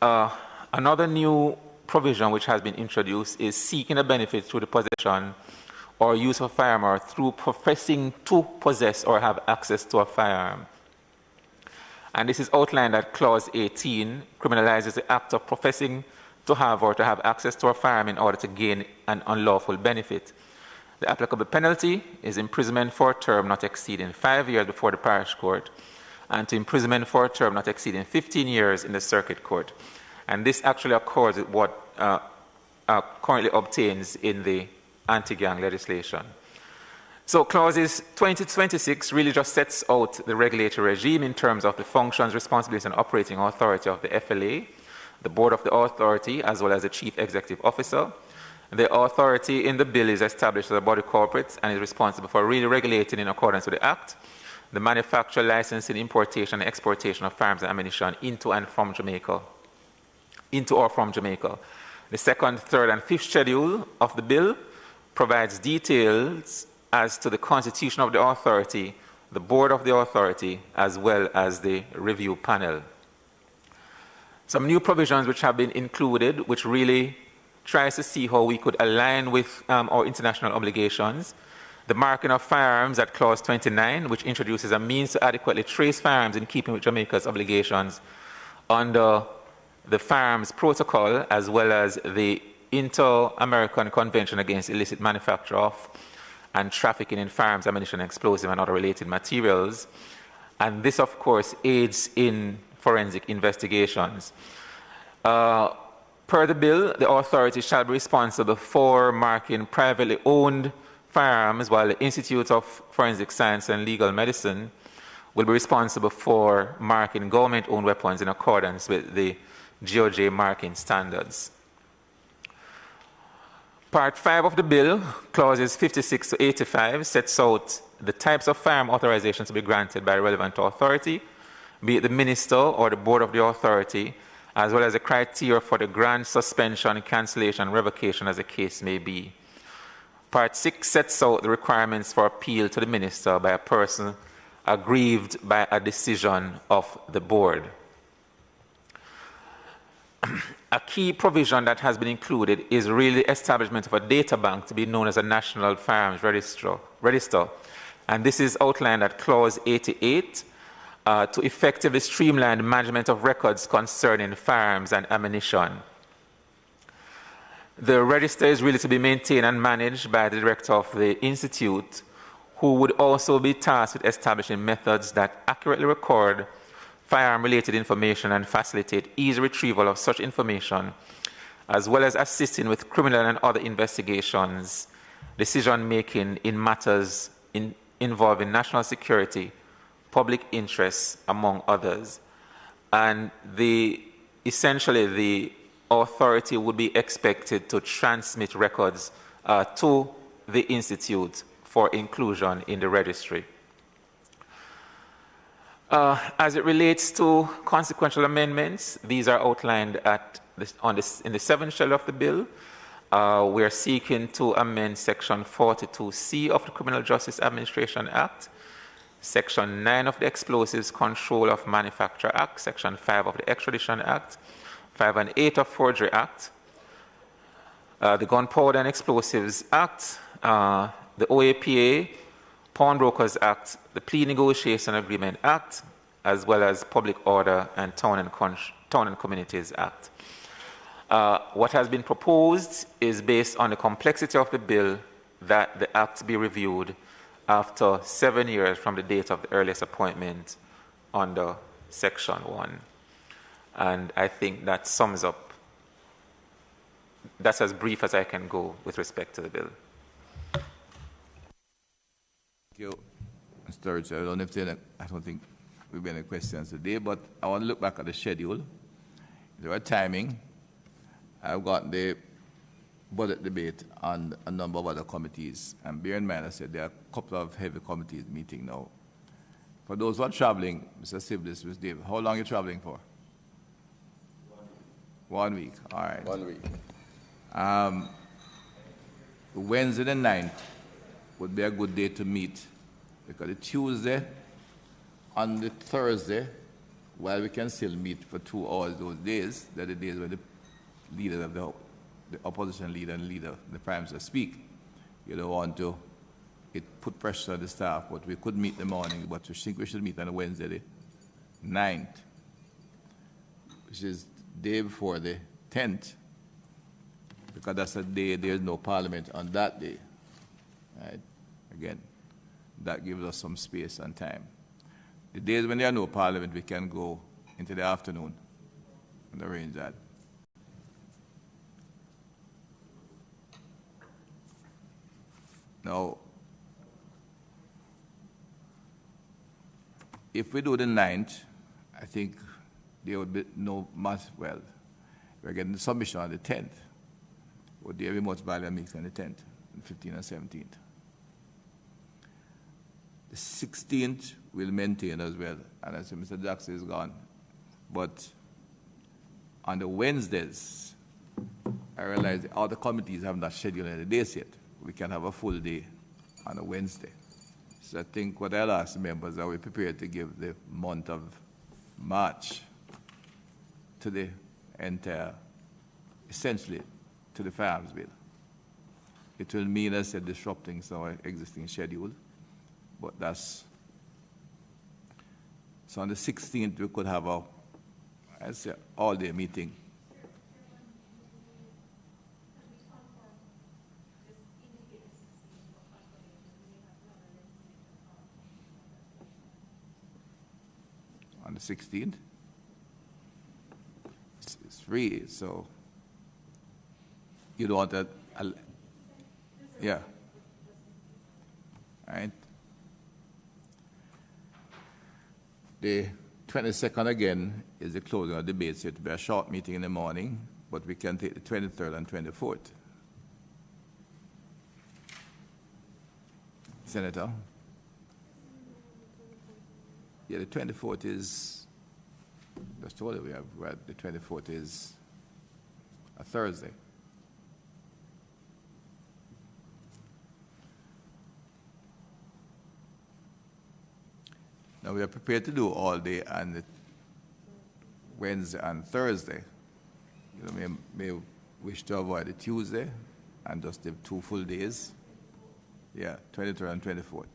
Another new provision which has been introduced is seeking a benefit through the possession or use of a firearm or through professing to possess or have access to a firearm. And this is outlined at Clause 18, criminalizes the act of professing to have or to have access to a firearm in order to gain an unlawful benefit. The applicable penalty is imprisonment for a term not exceeding 5 years before the parish court, and to imprisonment for a term not exceeding 15 years in the circuit court. And this actually accords with what currently obtains in the anti-gang legislation. So clauses 20 to 26 really just sets out the regulatory regime in terms of the functions, responsibilities, and operating authority of the FLA, the board of the authority, as well as the chief executive officer. The authority in the bill is established as a body corporate and is responsible for really regulating in accordance with the Act the manufacture, licensing, importation, and exportation of firearms and ammunition into and from Jamaica, into or from Jamaica. The second, third, and fifth schedule of the bill provides details as to the constitution of the authority, the board of the authority, as well as the review panel. Some new provisions which have been included, which really tries to see how we could align with our international obligations. The marking of firearms at Clause 29, which introduces a means to adequately trace firearms in keeping with Jamaica's obligations under the Firearms Protocol, as well as the Inter-American Convention Against Illicit Manufacture of and Trafficking in Firearms, Ammunition, Explosive, and other related materials. And this, of course, aids in forensic investigations. Per the bill, the authority shall be responsible for marking privately owned firearms, while the Institute of Forensic Science and Legal Medicine will be responsible for marking government-owned weapons in accordance with the GOJ marking standards. Part 5 of the bill, clauses 56 to 85, sets out the types of firearm authorizations to be granted by the relevant authority, be it the minister or the board of the authority, as well as the criteria for the grant, suspension, cancellation, revocation, as the case may be. Part 6 sets out the requirements for appeal to the minister by a person aggrieved by a decision of the board. A key provision that has been included is really the establishment of a data bank to be known as a National Firearms Register. And this is outlined at Clause 88 to effectively streamline the management of records concerning firearms and ammunition. The register is really to be maintained and managed by the director of the institute, who would also be tasked with establishing methods that accurately record firearm-related information and facilitate easy retrieval of such information, as well as assisting with criminal and other investigations decision-making in matters involving national security, public interests, among others. And essentially the authority would be expected to transmit records to the Institute for inclusion in the registry. As it relates to consequential amendments, these are outlined in the seventh schedule of the bill. We are seeking to amend Section 42C of the Criminal Justice Administration Act, Section 9 of the Explosives Control of Manufacture Act, Section 5 of the Extradition Act, 5 and 8 of Forgery Act, the Gunpowder and Explosives Act, the OAPA, Pawnbrokers Act, the Plea Negotiation Agreement Act, as well as Public Order and Town and Communities Act. What has been proposed is based on the complexity of the bill that the Act be reviewed after 7 years from the date of the earliest appointment under Section 1. And I think that sums up, that's as brief as I can go with respect to the bill. Thank you, Mr. Richard. I don't think there will be any questions today, but I want to look back at the schedule. There were timing. I've got the budget debate on a number of other committees. And bear in mind, I said there are a couple of heavy committees meeting now. For those who are traveling, Mr. Siblis, Mr. David, how long are you traveling for? 1 week. All right. 1 week. Wednesday the 9th would be a good day to meet, because the Tuesday and the Thursday, while we can still meet for 2 hours those days, they're the days when the leader of the opposition leader and leader, the Prime Minister, speak. You don't want to put pressure on the staff, but we could meet in the morning, but we think we should meet on Wednesday the 9th, which is the day before the 10th, because that's a day there is no parliament on that day. Right? Again, that gives us some space and time. The days when there are no parliament, we can go into the afternoon and arrange that. Now, if we do the 9th, I think there would be no much, well, we're getting the submission on the 10th. Would there be much value meeting on the 10th, the 15th and 17th? The 16th we'll maintain as well, and I see Mr. Jackson is gone. But on the Wednesdays, I realize all the committees have not scheduled any days yet. We can have a full day on a Wednesday. So I think what I'll ask members, are we prepared to give the month of March to the entire, essentially, to the Firearms Bill? It will mean, as I said, disrupting some existing schedule, but that's, so on the 16th we could have I'd say, all-day meeting. On the 16th, it's free, so you don't want that, yeah. All right. The 22nd again is the closing of the debate, so it will be a short meeting in the morning, but we can take the 23rd and 24th. Senator? Yeah, the 24th is, just told you the 24th is a Thursday. Now, we are prepared to do all day on the Wednesday and Thursday. You know, may wish to avoid the Tuesday and just have 2 full days. Yeah, 23rd and 24th.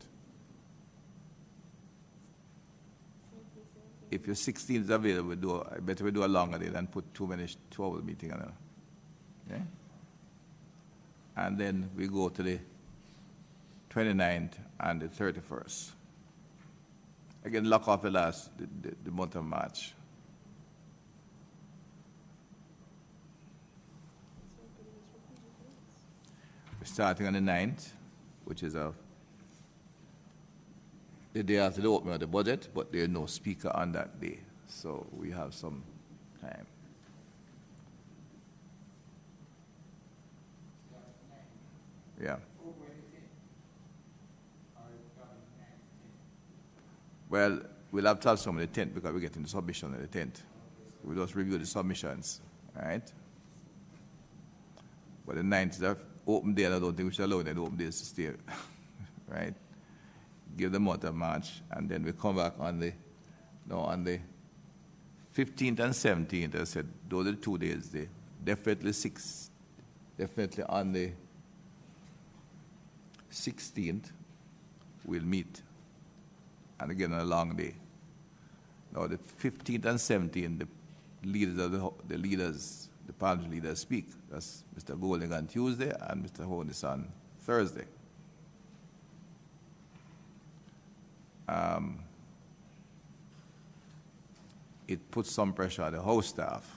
If your 16th is available, I better we do a longer day than put 2-hour meeting on it. Okay? And then we go to the 29th and the 31st. Again, lock off the month of March. We're starting on the 9th, which is the day after the opening of the budget, but there's no speaker on that day. So we have some time. Yeah. Well, we'll have to have some of the 10th because we're getting the submission on the 10th. We'll just review the submissions, all right? But the 9th is the open day, and I don't think we should allow the open days to stay, right? Give the month of March, and then we come back on the 15th and 17th. I said those are the 2 days. Definitely on the 16th we'll meet, and again on a long day. Now the 15th and 17th, the parliament leaders speak. That's Mr. Golding on Tuesday and Mr. Honis on Thursday. It puts some pressure on the House staff.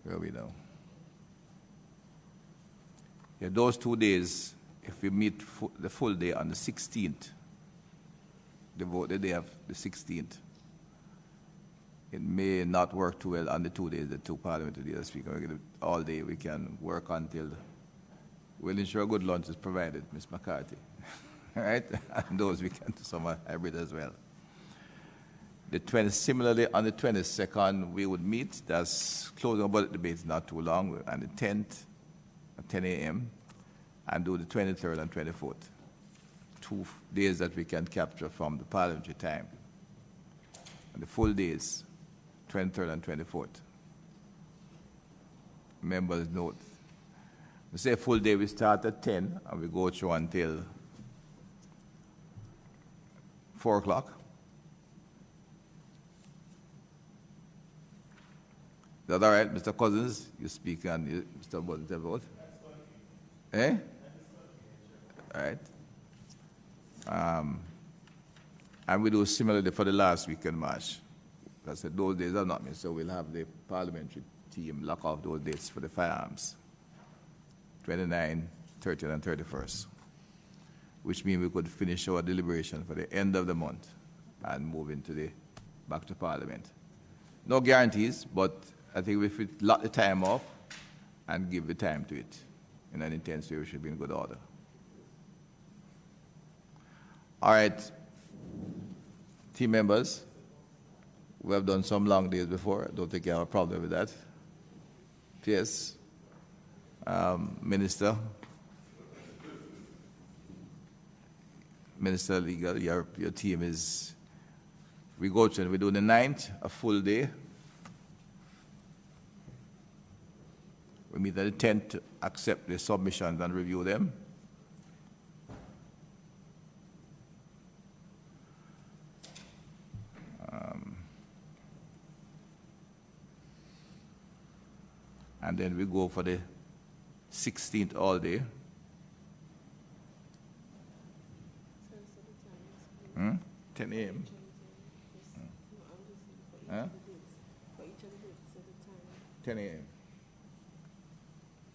Where we now? Yeah, those 2 days, if we meet the full day on the 16th, the day of the 16th, it may not work too well on the 2 days, the 2 parliamentary leaders speak. All day we can work until, we'll ensure good lunch is provided, Ms. McCarthy. All right? And those we can do some hybrid as well. Similarly, on the 22nd, we would meet. That's closing of budget debate is not too long. On the 10th at 10 a.m. and do the 23rd and 24th. 2 days that we can capture from the parliamentary time. And the full days, 23rd and 24th. Members note. We say full day, we start at 10 and we go through until 4 o'clock. Is that all right, Mr. Cousins? You speak and Mr. Buzz vote. Eh? All right. And we do similarly for the last week in March. I said those days are not me, so we'll have the parliamentary team lock off those dates for the firearms. 29, 30th, and 31st. Which means we could finish our deliberation for the end of the month and move into back to Parliament. No guarantees, but I think if we lock the time off and give the time to it in an intense way, we should be in good order. All right, team members, we have done some long days before. I don't think you have a problem with that. Yes, Minister Legal, your team is, we go to, we do the 9th, a full day. We meet at the 10th to accept the submissions and review them. And then we go for the 16th all day. 10 a.m. Huh? 10 a.m.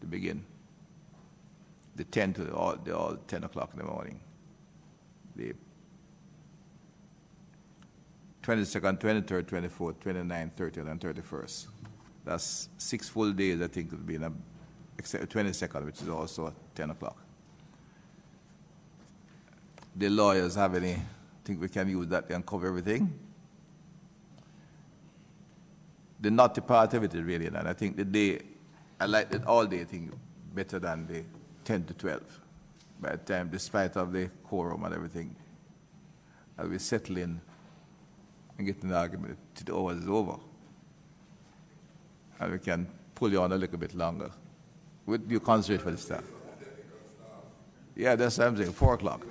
to begin. The 10 to they're all 10 o'clock in the morning. The 22nd, 23rd, 24th, 29th, 30th, and 31st. That's 6 full days, I think, it would be except 22nd, which is also 10 o'clock. The lawyers have any, think we can use that and cover everything? The naughty part of it is really, and I think the day, I like the all-day thing better than the 10 to 12. By the time, despite of the quorum and everything, as we settle in and get an argument, the hours is over. And we can pull you on a little bit longer. Would you concentrate for the staff? Yeah, that's what I'm saying, 4 o'clock.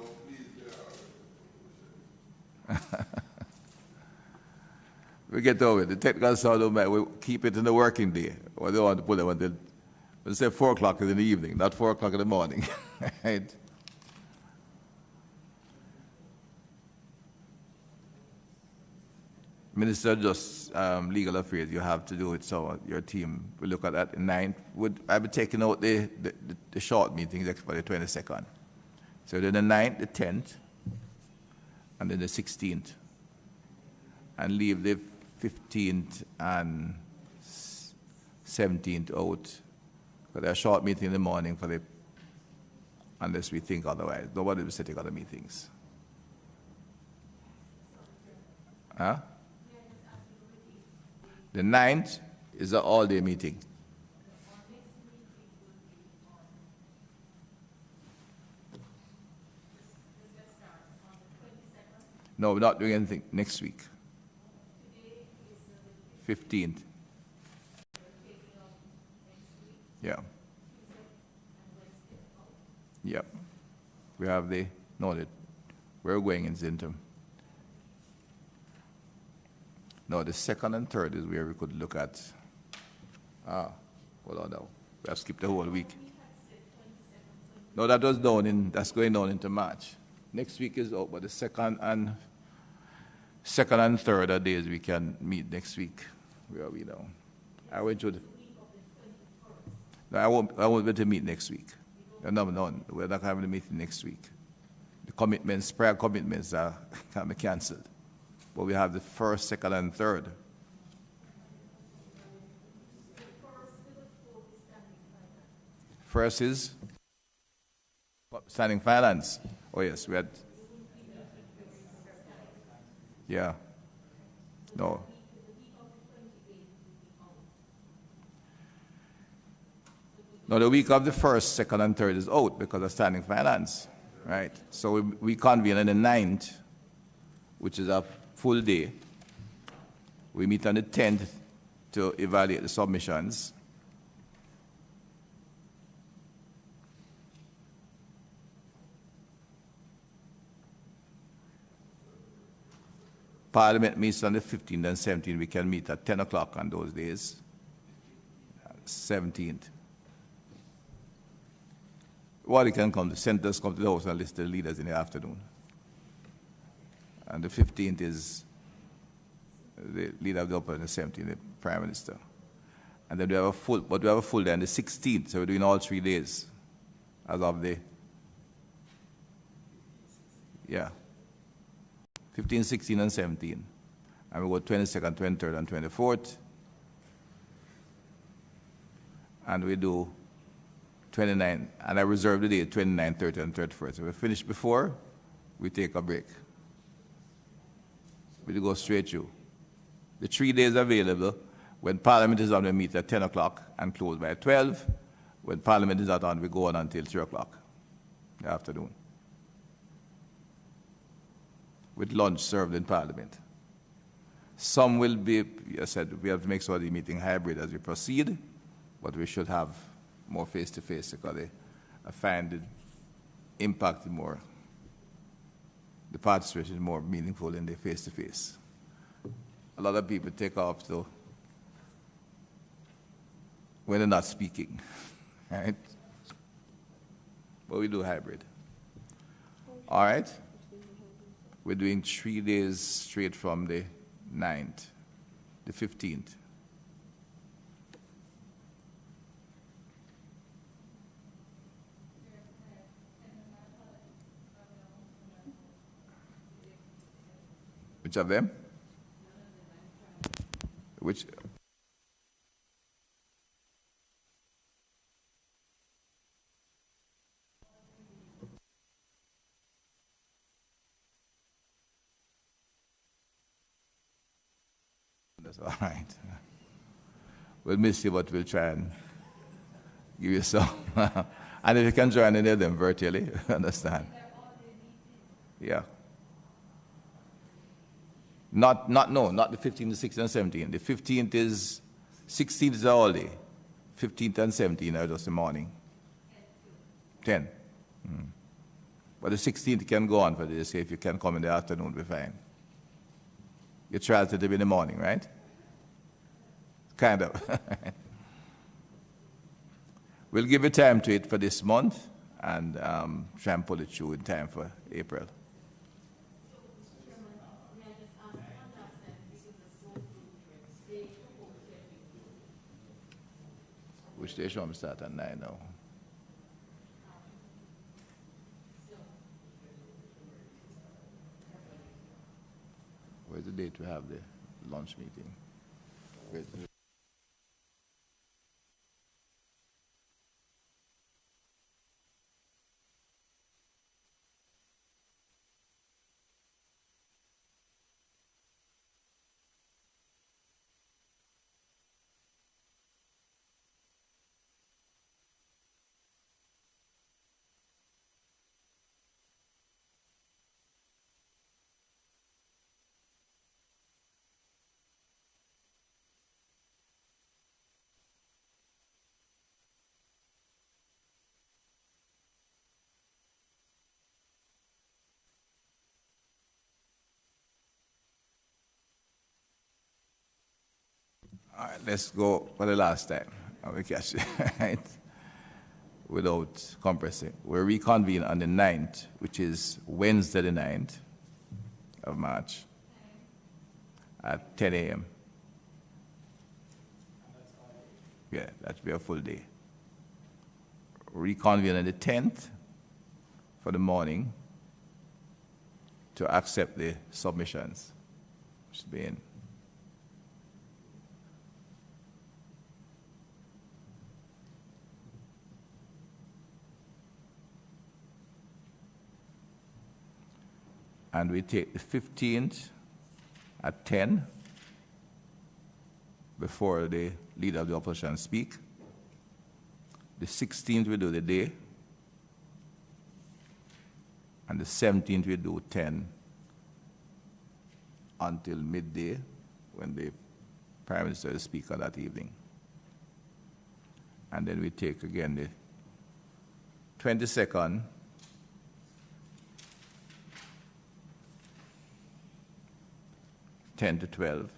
We get over it. The technical side of it, we keep it in the working day. We don't want to put it until, let's say 4 o'clock in the evening, not 4 o'clock in the morning. Right? Minister, just legal affairs, you have to do it, so your team will look at that in 9th. I be taking out the short meetings for the 22nd. So then the 9th, the 10th, and then the 16th. And leave the 15th and 17th out. Because they're a short meeting in the morning for the, unless we think otherwise. Nobody will setting other meetings. Huh? The 9th is an all-day meeting. No, we're not doing anything next week. 15th. Yeah. Yep. We have the, no, we're going in Zintum. No, the 2nd and 3rd is where we could look at, hold on now. We have skipped the whole week. No, that was that's going down into March. Next week is out, but the 2nd and 3rd are days we can meet next week. Where are we now? I went to no, I won't be able to meet next week. No, we're not having a meeting next week. The commitments, prior commitments can be cancelled. But we have the 1st, 2nd, and 3rd. First is standing finance. Oh yes, we had. Yeah. No. No, the week of the 1st, 2nd, and 3rd is out because of standing finance, right? So we convene on the 9th, which is a full day. We meet on the 10th to evaluate the submissions. Parliament meets on the 15th and 17th. We can meet at 10 o'clock on those days. 17th. Well, you can come, the senators come to the House and list the leaders in the afternoon. And the 15th is the leader of the upper, and the 17th, the Prime Minister. And then we have a full day on the 16th, so we're doing all 3 days as of the, 15, 16, and 17. And we go 22nd, 23rd, and 24th. And we do 29, and I reserve the day 29, 30, and 31st. If we finish before, we take a break. We go straight through. The 3 days available, when Parliament is on, we meet at 10 o'clock and close by 12. When Parliament is not on, we go on until 3 o'clock in the afternoon, with lunch served in Parliament. Some will be, I said, we have to make sure the meeting hybrid as we proceed, but we should have more face-to-face because I find the impact more, the participation is more meaningful in the face-to-face. A lot of people take off though when they're not speaking, right? But we do hybrid. All right? We're doing 3 days straight from the 9th, the 15th. Which of them? Which? That's all right. We'll miss you, but we'll try and give you some. And if you can join any of them virtually, understand? Yeah. Not the 15th, the 16th, and 17th. The 15th is, 16th is all day. 15th and 17th are just the morning. 10. But the 16th can go on for this. If you can come in the afternoon, we'll be fine. Your trial to be in the morning, right? Kind of. We'll give you time to it for this month and try and pull it through in time for April. Which station will start at 9 now? Where's the date we have the lunch meeting? Where's the All right, let's go for the last time. We catch it, right? Without compressing. We'll reconvene on the 9th, which is Wednesday the 9th of March at 10 a.m. Yeah, that should be a full day. Reconvene on the 10th for the morning to accept the submissions, which is being and we take the 15th at 10 before the leader of the opposition speak. The 16th we do the day, and the 17th we do 10 until midday when the Prime Minister will speak on that evening. And then we take again the 22nd, (10 to 12),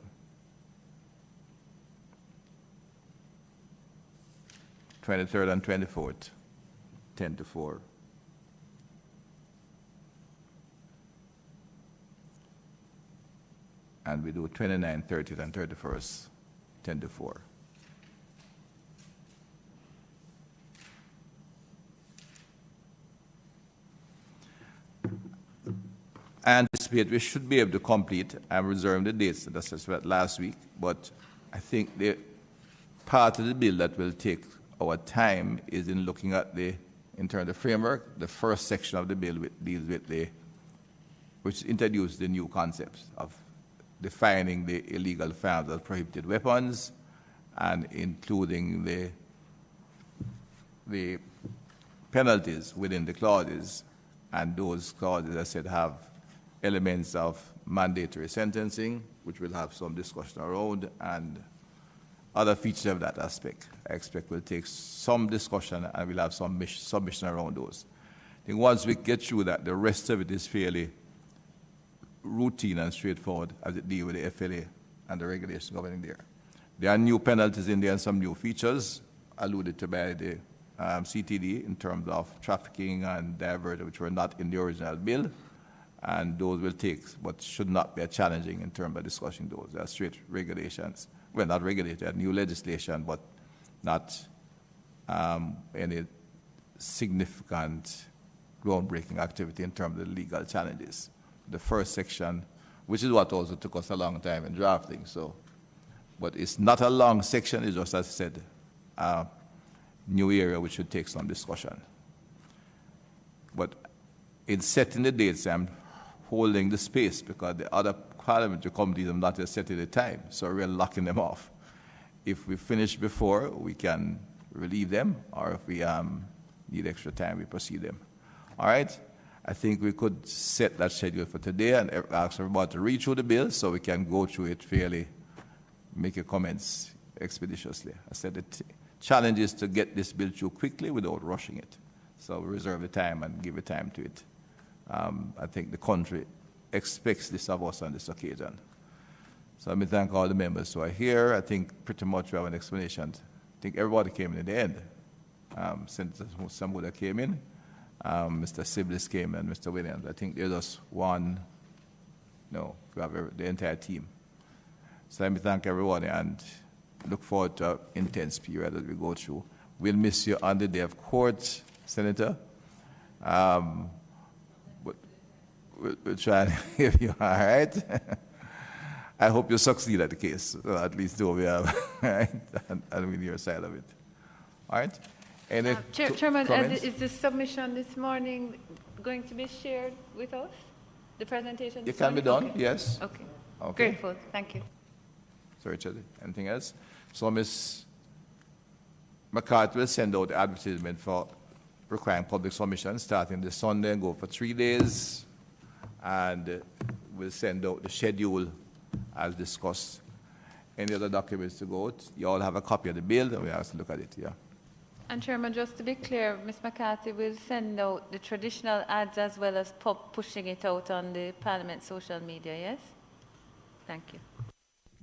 (23rd and 24th), 10 to 4, and we do 29th, 30th, and 31st, 10 to 4. I anticipate we should be able to complete. I'm reserving the dates that I said last week, but I think the part of the bill that will take our time is in looking at in terms of the framework, the first section of the bill deals with which introduced the new concepts of defining the illegal firearms as prohibited weapons and including the penalties within the clauses, and those clauses, as I said, have elements of mandatory sentencing, which we'll have some discussion around, and other features of that aspect. I expect we'll take some discussion and we'll have some submission around those. I think once we get through that, the rest of it is fairly routine and straightforward as it deals with the FLA and the regulations governing there. There are new penalties in there and some new features alluded to by the CTD in terms of trafficking and diversion, which were not in the original bill. And those will take, but should not be challenging in terms of discussing those. They are straight regulations. Well, not regulated, new legislation, but not any significant groundbreaking activity in terms of the legal challenges. The first section which is what also took us a long time in drafting. So, but it's not a long section, it's just, as I said, a new area which should take some discussion. But in setting the dates, I'm holding the space because the other parliamentary committees have not yet set the time, so we're locking them off. If we finish before, we can relieve them, or if we need extra time, we proceed them. All right? I think we could set that schedule for today and ask everybody to read through the bill so we can go through it fairly, make your comments expeditiously. I said the challenge is to get this bill through quickly without rushing it. So we reserve the time and give the time to it. I think the country expects this of us on this occasion. So let me thank all the members who are here. I think pretty much we have an explanation. I think everybody came in the end. Senator Sambuda came in, Mr. Siblis came in, and Mr. Williams. I think there's just one, no, we have the entire team. So let me thank everybody and look forward to an intense period as we go through. We'll miss you on the day of court, Senator. But we'll try and give you all right. I hope you succeed at the case, so at least do we have, right? And we need your side of it. All right? Any Chairman, comments? is the submission this morning going to be shared with us? The presentation? It can be done, okay. yes. Okay. Okay. Grateful. Thank you. So, Richard, anything else? So, Ms. McCarthy will send out the advertisement for requiring public submission starting this Sunday and go for 3 days. And we'll send out the schedule as discussed. Any other documents to go out? You all have a copy of the bill, and we have to look at it, yeah. And Chairman, just to be clear, Ms. McCarthy will send out the traditional ads as well as pushing it out on the Parliament social media, yes? Thank you.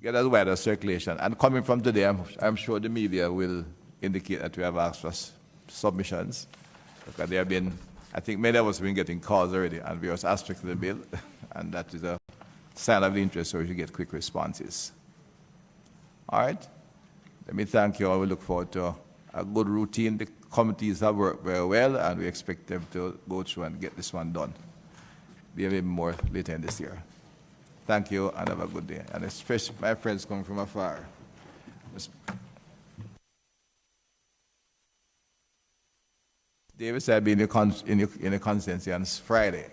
Get a wider circulation. And coming from today, I'm sure the media will indicate that we have asked for submissions. Because there have been, I think many of us have been getting calls already on various aspects of the bill, and that is a sign of interest, so we should get quick responses. All right? Let me thank you all. We look forward to a good routine. The committees have worked very well, and we expect them to go through and get this one done. Be a little more later in this year. Thank you, and have a good day. And especially my friends coming from afar. David said I'll be in your constituency on Friday.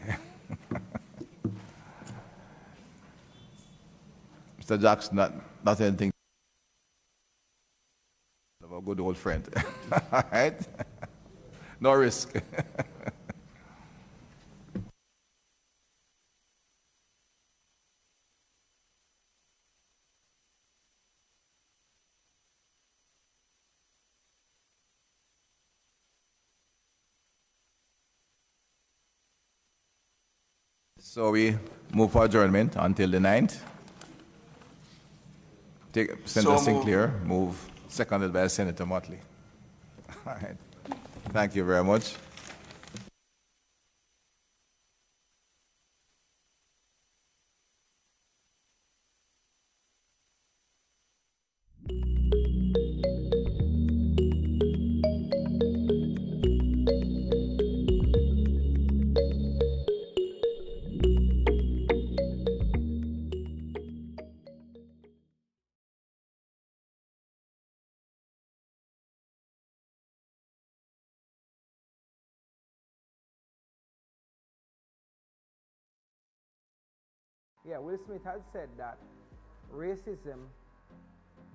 Mr. Jackson, not anything. Of a good old friend. All right? No risk. So we move for adjournment until the 9th. Senator Sinclair, move, seconded by Senator Motley. All right. Thank you very much. Yeah, Will Smith has said that racism